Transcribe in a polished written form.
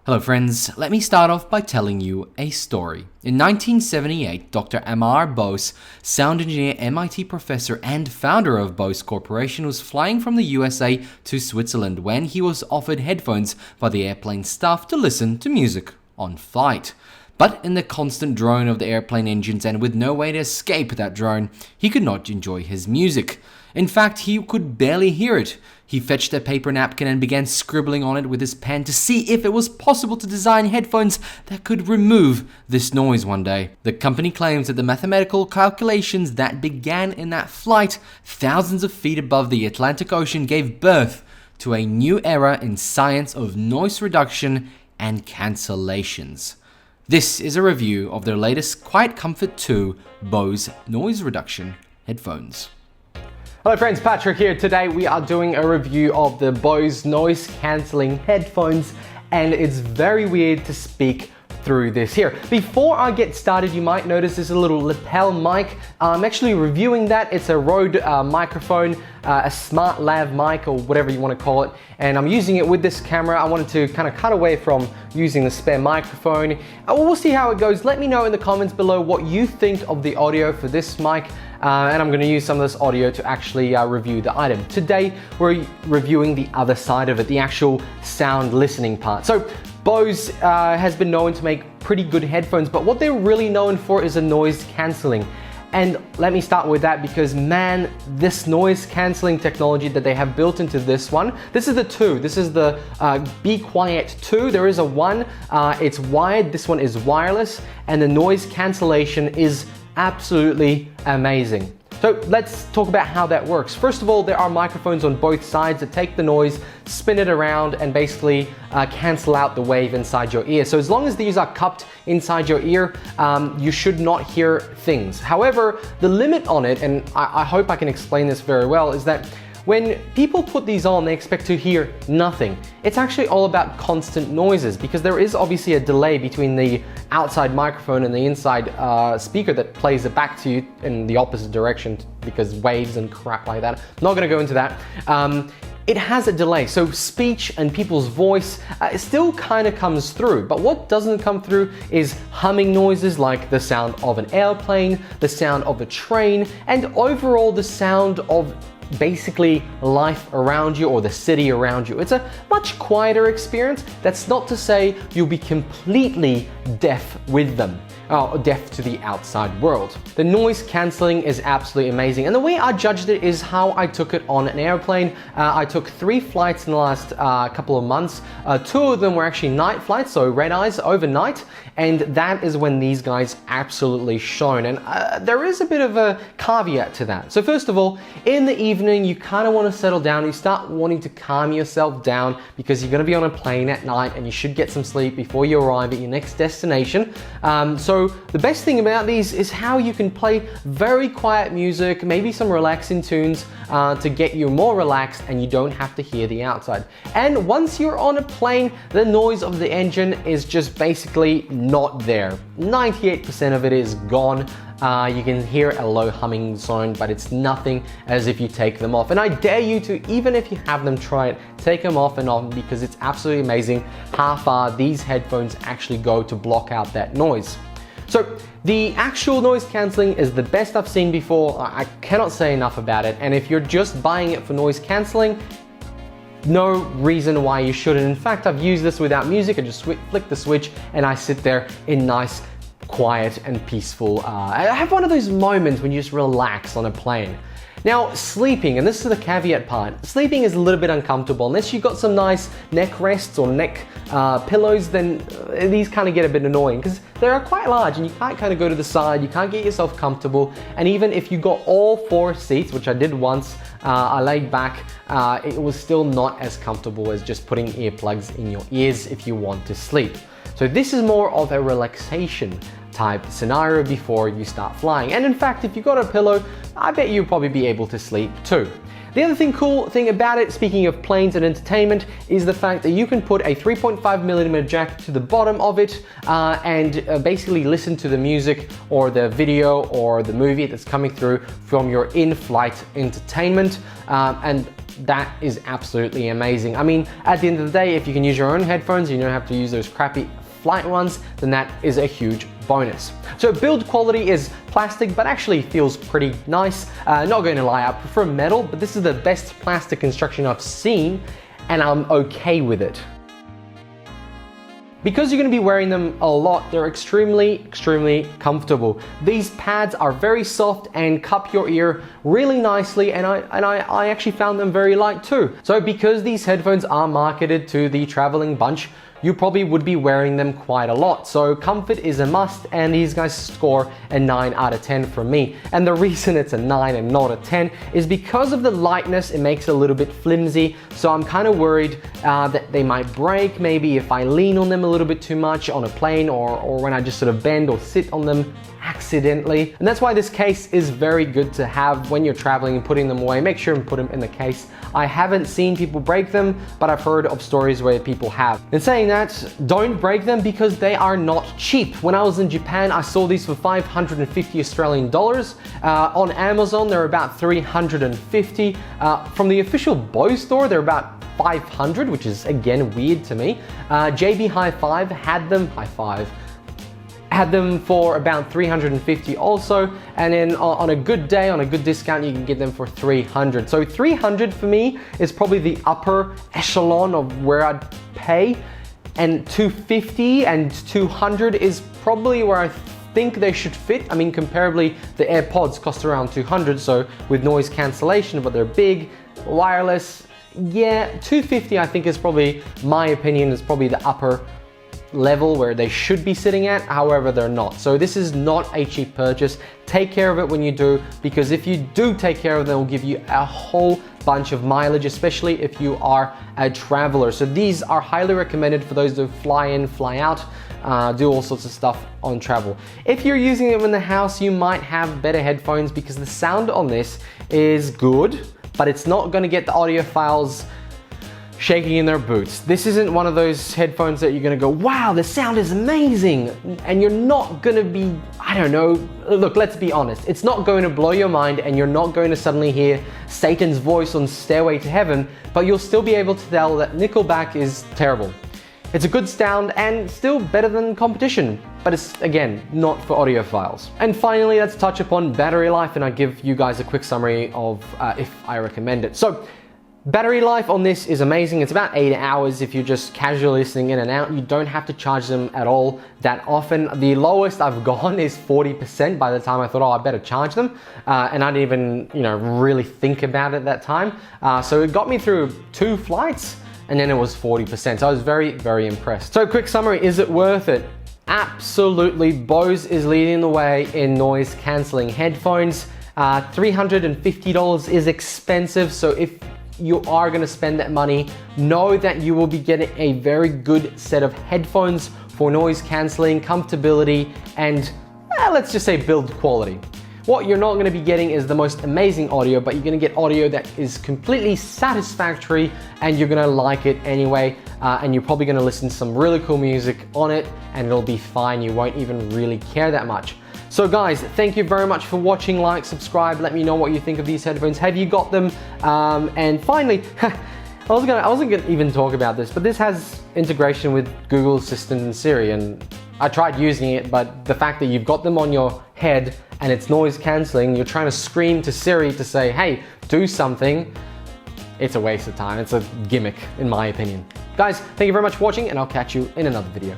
Hello friends, let me start off by telling you a story. In 1978, Dr. Amar Bose, sound engineer, MIT professor, and founder of Bose Corporation, was flying from the USA to Switzerland when he was offered headphones by the airplane staff to listen to music on flight. But in the constant drone of the airplane engines and with no way to escape that drone, he could not enjoy his music. In fact, he could barely hear it. He fetched a paper napkin and began scribbling on it with his pen to see if it was possible to design headphones that could remove this noise one day. The company claims that the mathematical calculations that began in that flight, thousands of feet above the Atlantic Ocean, gave birth to a new era in science of noise reduction and cancellations. This is a review of their latest Quiet Comfort 2 Bose noise reduction headphones. Hello friends, Patrick here. Today we are doing a review of the Bose noise cancelling headphones, and it's very weird to speak through this here. Before I get started, you might notice there's a little lapel mic. I'm actually reviewing that. It's a Rode microphone, a smart lav mic or whatever you want to call it, and I'm using it with this camera. I wanted to kind of cut away from using the spare microphone. We'll see how it goes. Let me know in the comments below what you think of the audio for this mic. And I'm going to use some of this audio to actually review the item. Today, we're reviewing the other side of it, the actual sound listening part. So Bose has been known to make pretty good headphones, but what they're really known for is a noise cancelling. And let me start with that because, man, this noise cancelling technology that they have built into this one, this is the 2. This is the Be Quiet 2. There is a 1. It's wired. This one is wireless. And the noise cancellation is absolutely amazing. So let's talk about how that works. First of all, there are microphones on both sides that take the noise, spin it around, and basically cancel out the wave inside your ear. So as long as these are cupped inside your ear, you should not hear things. However, the limit on it, and I hope I can explain this very well, is that when people put these on, they expect to hear nothing. It's actually all about constant noises because there is obviously a delay between the outside microphone and the inside speaker that plays it back to you in the opposite direction because waves and crap like that. I'm not going to go into that. It has a delay, so speech and people's voice still kind of comes through, but what doesn't come through is humming noises like the sound of an airplane, the sound of a train, and overall the sound of basically life around you or the city around you. It's a much quieter experience. That's not to say you'll be completely deaf with them, or deaf to the outside world. The noise cancelling is absolutely amazing, and the way I judged it is how I took it on an airplane. I took 3 flights in the last couple of months. 2 of them were actually night flights, so red eyes overnight, and that is when these guys absolutely shone. And there is a bit of a caveat to that. So first of all, in the evening, you kind of want to settle down. You start wanting to calm yourself down because you're going to be on a plane at night and you should get some sleep before you arrive at your next destination. So the best thing about these is how you can play very quiet music, maybe some relaxing tunes to get you more relaxed and you don't have to hear the outside. And once you're on a plane, the noise of the engine is just basically not there. 98% of it is gone. You can hear a low humming zone, but it's nothing as if you take them off. And I dare you to, even if you have them, try it. Take them off and on because it's absolutely amazing how far these headphones actually go to block out that noise. So the actual noise cancelling is the best I've seen before. I cannot say enough about it. And if you're just buying it for noise cancelling, no reason why you shouldn't. In fact, I've used this without music. I just flick the switch and I sit there in nice, quiet and peaceful. I have one of those moments when you just relax on a plane. Now, sleeping, and this is the caveat part, sleeping is a little bit uncomfortable. Unless you've got some nice neck rests or neck pillows, then these kind of get a bit annoying because they are quite large and you can't kind of go to the side, you can't get yourself comfortable. And even if you got all 4 seats, which I did once, I laid back, it was still not as comfortable as just putting earplugs in your ears if you want to sleep. So this is more of a relaxation type scenario before you start flying. And in fact, if you got a pillow, I bet you'll probably be able to sleep too. The other cool thing about it, speaking of planes and entertainment, is the fact that you can put a 3.5mm jack to the bottom of it and basically listen to the music or the video or the movie that's coming through from your in-flight entertainment, and that is absolutely amazing. I mean, at the end of the day, if you can use your own headphones, you don't have to use those crappy flight ones, then that is a huge bonus. So build quality is plastic, but actually feels pretty nice. Not going to lie, I prefer metal, but this is the best plastic construction I've seen, and I'm okay with it. Because you're going to be wearing them a lot, they're extremely comfortable. These pads are very soft and cup your ear really nicely, and I actually found them very light too. So because these headphones are marketed to the traveling bunch, you probably would be wearing them quite a lot. So comfort is a must, and these guys score a 9 out of 10 from me. And the reason it's a 9 and not a 10 is because of the lightness. It makes it a little bit flimsy. So I'm kind of worried that they might break maybe if I lean on them a little bit too much on a plane, or when I just sort of bend or sit on them accidentally. And that's why this case is very good to have when you're traveling and putting them away. Make sure and put them in the case. I haven't seen people break them, but I've heard of stories where people have. In saying that, don't break them because they are not cheap. When I was in Japan, I saw these for 550 Australian dollars. On Amazon, they're about 350. From the official Bose store, they're about 500, which is again weird to me. JB Hi-Fi had them for about 350 also, and then on a good day, on a good discount, you can get them for 300. So 300 for me is probably the upper echelon of where I'd pay, and 250 and 200 is probably where I think they should fit. I mean, comparably, the AirPods cost around 200, so with noise cancellation, but they're big, wireless. Yeah, 250 I think is probably, my opinion, is probably the upper level where they should be sitting at. However, they're not. So this is not a cheap purchase. Take care of it when you do, because if you do take care of them, it will give you a whole bunch of mileage, especially if you are a traveler. So these are highly recommended for those that fly in, fly out, do all sorts of stuff on travel. If you're using them in the house, you might have better headphones because the sound on this is good, but it's not going to get the audio files shaking in their boots. This isn't one of those headphones that you're gonna go, wow, the sound is amazing. And you're not gonna be, I don't know, look, let's be honest. It's not going to blow your mind, and you're not going to suddenly hear Satan's voice on Stairway to Heaven, but you'll still be able to tell that Nickelback is terrible. It's a good sound and still better than competition, but it's, again, not for audiophiles. And finally, let's touch upon battery life, and I'll give you guys a quick summary of if I recommend it. So, battery life on this is amazing. It's about 8 hours if you're just casually listening in and out. You don't have to charge them at all that often. The lowest I've gone is 40% by the time I thought, oh, I better charge them. And I didn't even, really think about it that time. So it got me through 2 flights, and then it was 40%. So I was very impressed. So quick summary, is it worth it? Absolutely. Bose is leading the way in noise cancelling headphones. $350 is expensive. So if you are going to spend that money, know that you will be getting a very good set of headphones for noise cancelling, comfortability, and let's just say build quality. What you're not going to be getting is the most amazing audio, but you're going to get audio that is completely satisfactory, and you're going to like it anyway, and you're probably going to listen to some really cool music on it, and it'll be fine. You won't even really care that much. So guys, thank you very much for watching. Like, subscribe, let me know what you think of these headphones. Have you got them? And finally, I wasn't gonna even talk about this, but this has integration with Google Assistant and Siri, and I tried using it, but the fact that you've got them on your head and it's noise cancelling, you're trying to scream to Siri to say, hey, do something, it's a waste of time. It's a gimmick, in my opinion. Guys, thank you very much for watching, and I'll catch you in another video.